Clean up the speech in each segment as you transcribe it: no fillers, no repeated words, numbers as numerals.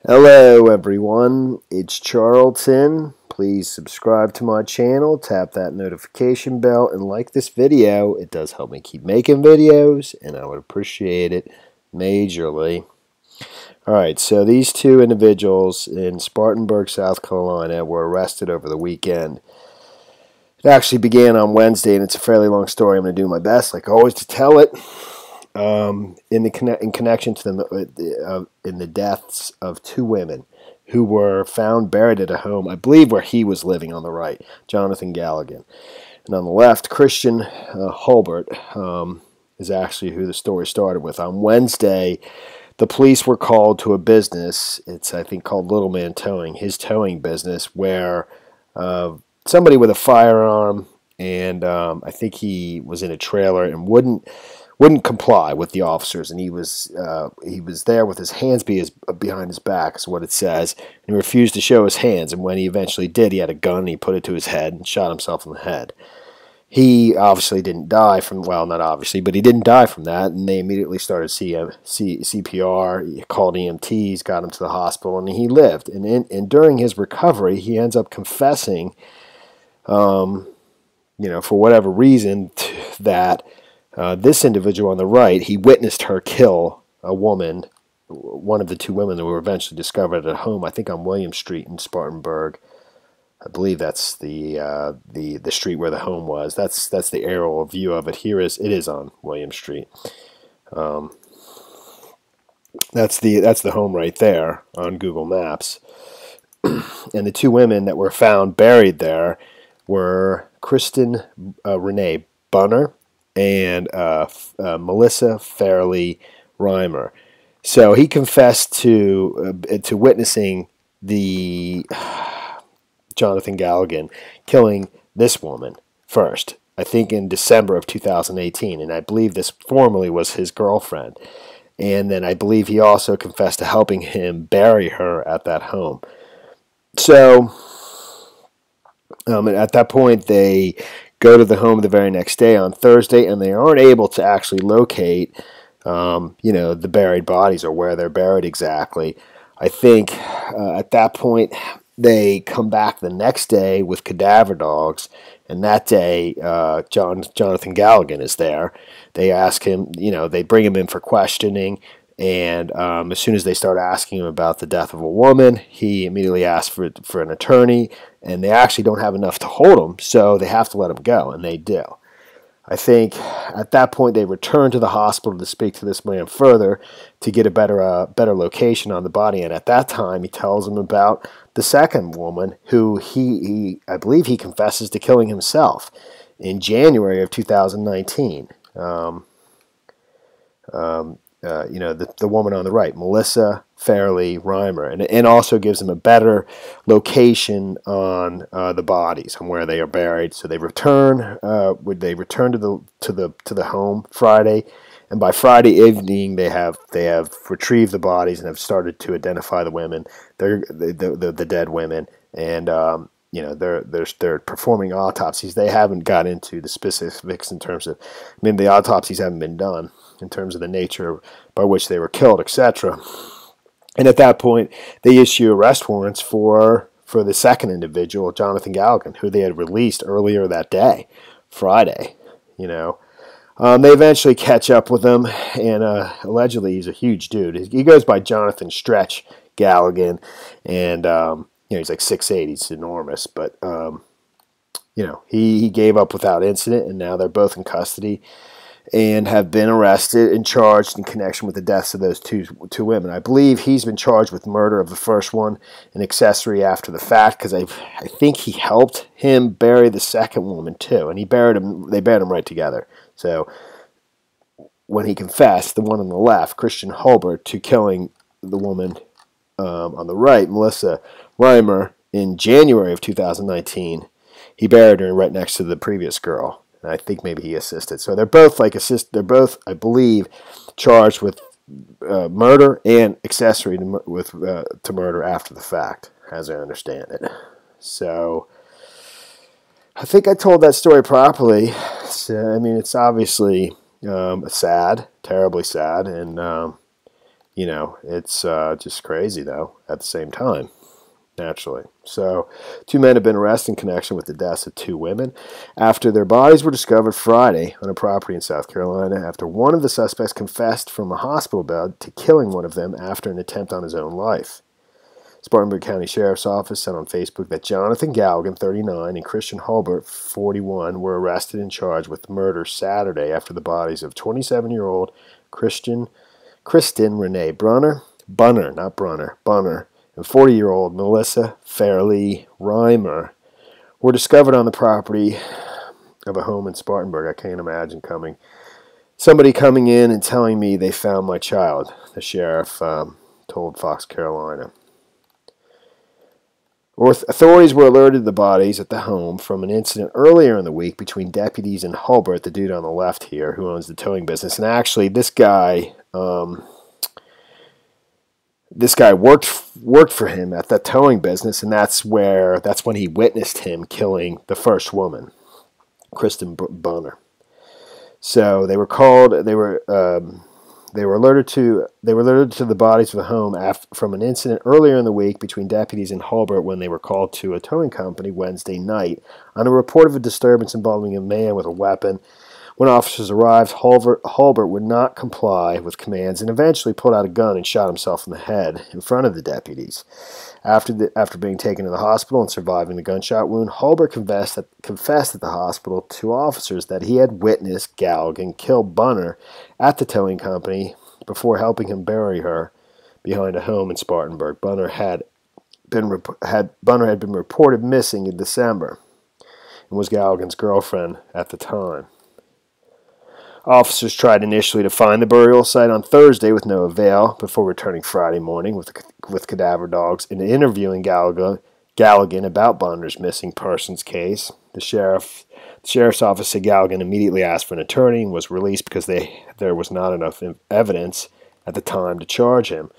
Hello everyone, it's Charlton. Please subscribe to my channel, tap that notification bell, and like this video. It does help me keep making videos, and I would appreciate it majorly. Alright, so these two individuals in Spartanburg, South Carolina were arrested over the weekend. It actually began on Wednesday, and it's a fairly long story. I'm going to do my best, like always, to tell it. In connection to in the deaths of two women who were found buried at a home, I believe, where he was living on the right, Jonathan Galligan. And on the left, Christian Hulbert is actually who the story started with. On Wednesday, the police were called to a business. It's, I think, called Little Man Towing, his towing business, where somebody with a firearm, and I think he was in a trailer and wouldn't comply with the officers, and he was there with his hands behind his back, is what it says, and he refused to show his hands, and when he eventually did, he had a gun, and he put it to his head and shot himself in the head. He obviously didn't die from, well, not obviously, but he didn't die from that, and they immediately started CPR, called EMTs, got him to the hospital, and he lived. And during his recovery, he ends up confessing, for whatever reason, that this individual on the right, he witnessed her kill a woman, one of the two women that were eventually discovered at home, I think on William Street in Spartanburg. I believe that's the street where the home was. That's the aerial view of it. It is on William Street. That's the home right there on Google Maps. And the two women that were found buried there were Kristen Renee Bunner and Melissa Fairley Reimer. So he confessed to witnessing the Jonathan Galligan killing this woman first, I think in December of 2018, and I believe this formerly was his girlfriend. And then I believe he also confessed to helping him bury her at that home. So at that point, they go to the home the very next day on Thursday, and they aren't able to actually locate, the buried bodies or where they're buried exactly. I think at that point, they come back the next day with cadaver dogs, and that day, Jonathan Galligan is there. They ask him, they bring him in for questioning, and as soon as they start asking him about the death of a woman, he immediately asks for an attorney, and they actually don't have enough to hold him, so they have to let him go, and they do. I think at that point they return to the hospital to speak to this man further to get a better location on the body, and at that time he tells them about the second woman who I believe he confesses to killing himself in January of 2019. The woman on the right, Melissa Fairley Reimer, and also gives them a better location on the bodies, on where they are buried. So they return. They return to the home Friday, and by Friday evening they have retrieved the bodies and have started to identify the women. They're the dead women, and they're performing autopsies. They haven't got into the specifics in terms of, the autopsies haven't been done in terms of the nature by which they were killed, etc. And at that point, they issue arrest warrants for the second individual, Jonathan Galligan, who they had released earlier that day, Friday. They eventually catch up with him, and allegedly he's a huge dude. He goes by Jonathan Stretch Galligan, and he's like 6'8", he's enormous, but he gave up without incident, and now they're both in custody and have been arrested and charged in connection with the deaths of those two women. I believe he's been charged with murder of the first one and accessory after the fact, because I think he helped him bury the second woman too, and they buried him right together. So when he confessed, the one on the left, Christian Hulbert, to killing the woman on the right, Melissa Reimer, in January of 2019, he buried her right next to the previous girl. And I think maybe he assisted. So they're both they're both, I believe, charged with murder and accessory to murder after the fact, as I understand it. So I think I told that story properly. So, it's obviously sad, terribly sad, and You know, it's just crazy, though, at the same time, naturally. So, two men have been arrested in connection with the deaths of two women after their bodies were discovered Friday on a property in South Carolina after one of the suspects confessed from a hospital bed to killing one of them after an attempt on his own life. Spartanburg County Sheriff's Office said on Facebook that Jonathan Galligan, 39, and Christian Hulbert, 41, were arrested and charged with murder Saturday after the bodies of 27-year-old Kristen Renee Bunner, and 40-year-old Melissa Fairley Reimer were discovered on the property of a home in Spartanburg. I can't imagine somebody coming in and telling me they found my child, the sheriff told Fox Carolina. Authorities were alerted to the bodies at the home from an incident earlier in the week between deputies and Hulbert, the dude on the left here, who owns the towing business. And actually, this guy worked for him at the towing business, and that's when he witnessed him killing the first woman, Kristen Bunner. So they were alerted to the bodies of the home from an incident earlier in the week between deputies and Hulbert when they were called to a towing company Wednesday night on a report of a disturbance involving a man with a weapon. When officers arrived, Hulbert would not comply with commands and eventually pulled out a gun and shot himself in the head in front of the deputies. After being taken to the hospital and surviving the gunshot wound, Hulbert confessed at the hospital to officers that he had witnessed Galligan kill Bunner at the towing company before helping him bury her behind a home in Spartanburg. Bunner had been reported missing in December and was Galligan's girlfriend at the time. Officers tried initially to find the burial site on Thursday with no avail before returning Friday morning with cadaver dogs and interviewing Galligan about Bunner's missing persons case. The sheriff's office said Galligan immediately asked for an attorney and was released because there was not enough evidence at the time to charge him.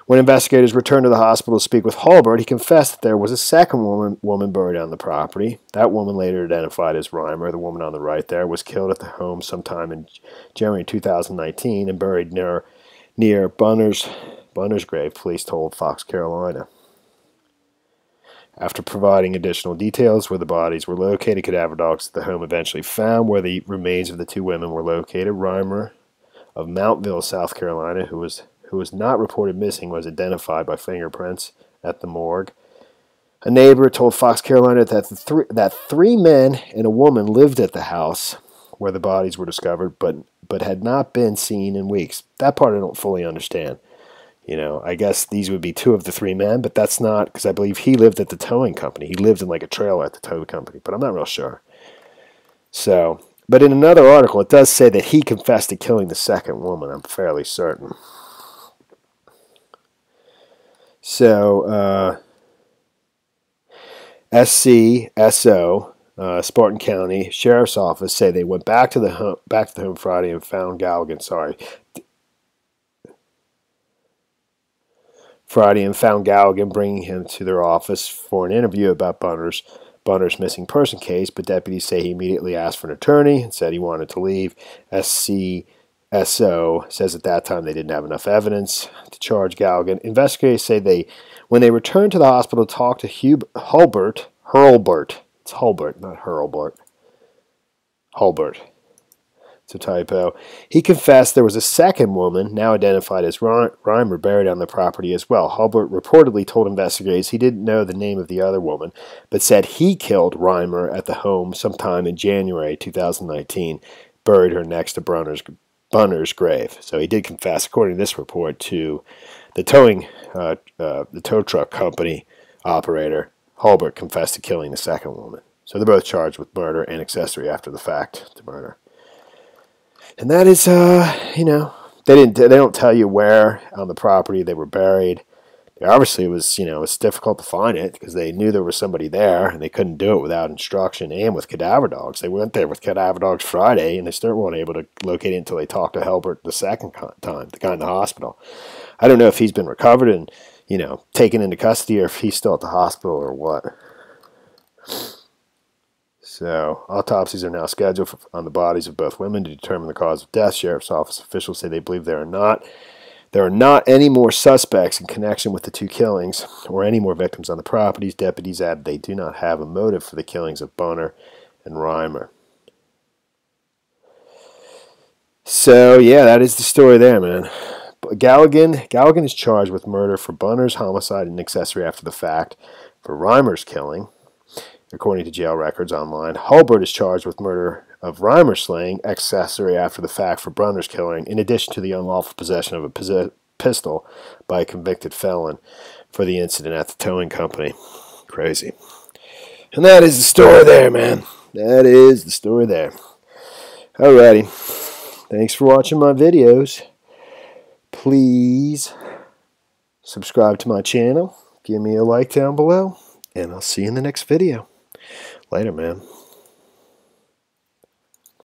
When investigators returned to the hospital to speak with Hulbert, he confessed that there was a second woman buried on the property. That woman, later identified as Reimer, the woman on the right there, was killed at the home sometime in January 2019 and buried near Bunner's grave, police told Fox Carolina. After providing additional details where the bodies were located, cadaver dogs at the home eventually found where the remains of the two women were located. Reimer of Mountville, South Carolina, who was not reported missing, was identified by fingerprints at the morgue. A neighbor told Fox Carolina that three men and a woman lived at the house where the bodies were discovered, but had not been seen in weeks. That part I don't fully understand. You know, I guess these would be two of the three men, but that's not, because I believe he lived at the towing company. He lived in like a trailer at the towing company, but I'm not real sure. So, but in another article, it does say that he confessed to killing the second woman, I'm fairly certain. So, SCSO, Spartan County Sheriff's Office, say they went back to the home Friday and found Galligan. Bringing him to their office for an interview about Bunner's missing person case. But deputies say he immediately asked for an attorney and said he wanted to leave. SO says at that time they didn't have enough evidence to charge Galligan. Investigators say when they returned to the hospital to talk to Hurlbert, it's Hulbert, not Hurlbert, Hulbert, it's a typo, he confessed there was a second woman, now identified as Reimer, buried on the property as well. Hulbert reportedly told investigators he didn't know the name of the other woman, but said he killed Reimer at the home sometime in January 2019, buried her next to Bunner's grave. So he did confess, according to this report, to the tow truck company operator. Hulbert confessed to killing the second woman. So they're both charged with murder and accessory after the fact to murder. And that is, they don't tell you where on the property they were buried. Obviously, it was difficult to find it because they knew there was somebody there, and they couldn't do it without instruction and with cadaver dogs. They went there with cadaver dogs Friday, and they still weren't able to locate it until they talked to Hulbert the second time, the guy in the hospital. I don't know if he's been recovered and, taken into custody, or if he's still at the hospital or what. So, autopsies are now scheduled on the bodies of both women to determine the cause of death. Sheriff's Office officials say they believe there There are not any more suspects in connection with the two killings or any more victims on the properties. Deputies add they do not have a motive for the killings of Bunner and Reimer. So, yeah, that is the story there, man. Galligan is charged with murder for Bunner's homicide and accessory after the fact for Reimer's killing, according to jail records online. Hulbert is charged with murder of Reimer's slaying, accessory after the fact for Bunner's killing, in addition to the unlawful possession of a pistol by a convicted felon for the incident at the towing company. Crazy. And that is the story there, man. That is the story there. Alrighty. Thanks for watching my videos. Please subscribe to my channel. Give me a like down below. And I'll see you in the next video. Later, man.